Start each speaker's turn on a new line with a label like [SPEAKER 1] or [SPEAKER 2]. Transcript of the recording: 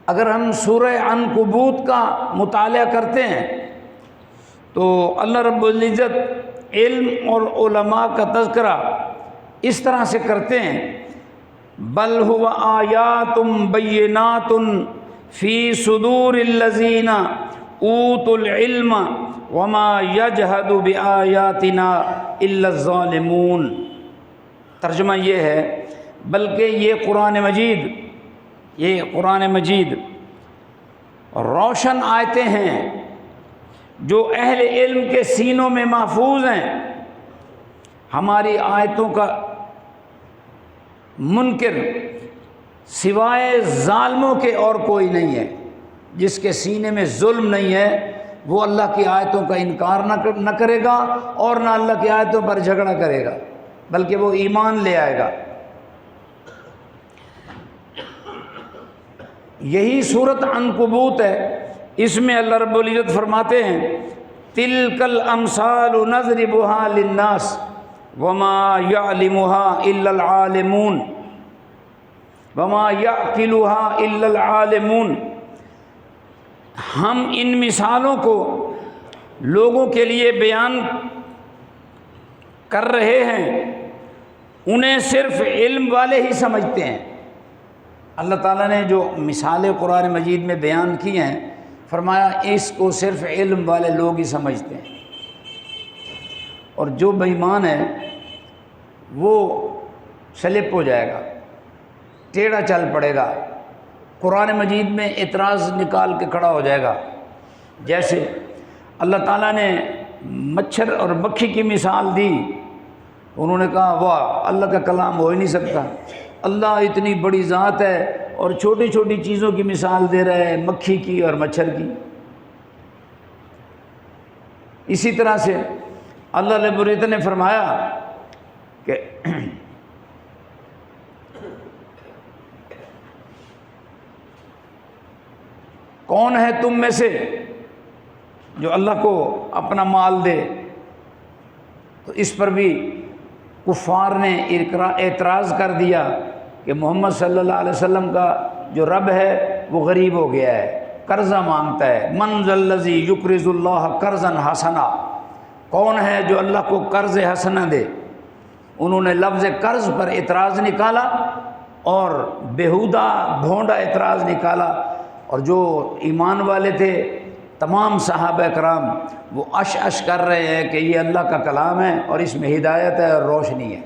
[SPEAKER 1] اگر ہم سورہ عنکبوت کا مطالعہ کرتے ہیں تو اللہ رب العزت علم اور علماء کا تذکرہ اس طرح سے کرتے ہیں، بل هو آیات بینات فی صدور الذین اوتوا العلم وما یجحد بآیاتنا الا الظالمون۔ ترجمہ یہ ہے، بلکہ یہ قرآن مجید روشن آیتیں ہیں جو اہل علم کے سینوں میں محفوظ ہیں۔ ہماری آیتوں کا منکر سوائے ظالموں کے اور کوئی نہیں ہے۔ جس کے سینے میں ظلم نہیں ہے وہ اللہ کی آیتوں کا انکار نہ کرے گا اور نہ اللہ کی آیتوں پر جھگڑا کرے گا، بلکہ وہ ایمان لے آئے گا۔ یہی سورۃ عنکبوت ہے، اس میں اللہ رب العزت فرماتے ہیں تِلْكَ الْأَمْثَالُ نَضْرِبُهَا لِلنَّاسِ وَمَا يَعْلِمُهَا إِلَّا الْعَالِمُونَ وَمَا يَعْقِلُهَا إِلَّا الْعَالِمُونَ۔ ہم ان مثالوں کو لوگوں کے لیے بیان کر رہے ہیں، انہیں صرف علم والے ہی سمجھتے ہیں۔ اللہ تعالیٰ نے جو مثالیں قرآن مجید میں بیان کی ہیں، فرمایا اس کو صرف علم والے لوگ ہی سمجھتے ہیں، اور جو بے ایمان ہے وہ سلپ ہو جائے گا، ٹیڑھا چل پڑے گا، قرآن مجید میں اعتراض نکال کے کھڑا ہو جائے گا۔ جیسے اللہ تعالیٰ نے مچھر اور مکھی کی مثال دی، انہوں نے کہا واہ، اللہ کا کلام ہو ہی نہیں سکتا، اللہ اتنی بڑی ذات ہے اور چھوٹی چھوٹی چیزوں کی مثال دے رہا ہے، مکھی کی اور مچھر کی۔ اسی طرح سے اللہ رب العزت نے فرمایا کہ کون ہے تم میں سے جو اللہ کو اپنا مال دے؟ تو اس پر بھی کفار نے اعتراض کر دیا کہ محمد صلی اللہ علیہ وسلم کا جو رب ہے وہ غریب ہو گیا ہے، قرضہ مانگتا ہے۔ من ذا الذی یقرض اللہ قرضا حسنا، کون ہے جو اللہ کو قرض حسنہ دے؟ انہوں نے لفظ قرض پر اعتراض نکالا اور بیہودہ بھونڈا اعتراض نکالا، اور جو ایمان والے تھے تمام صحابہ کرام وہ اش کر رہے ہیں کہ یہ اللہ کا کلام ہے اور اس میں ہدایت ہے اور روشنی ہے۔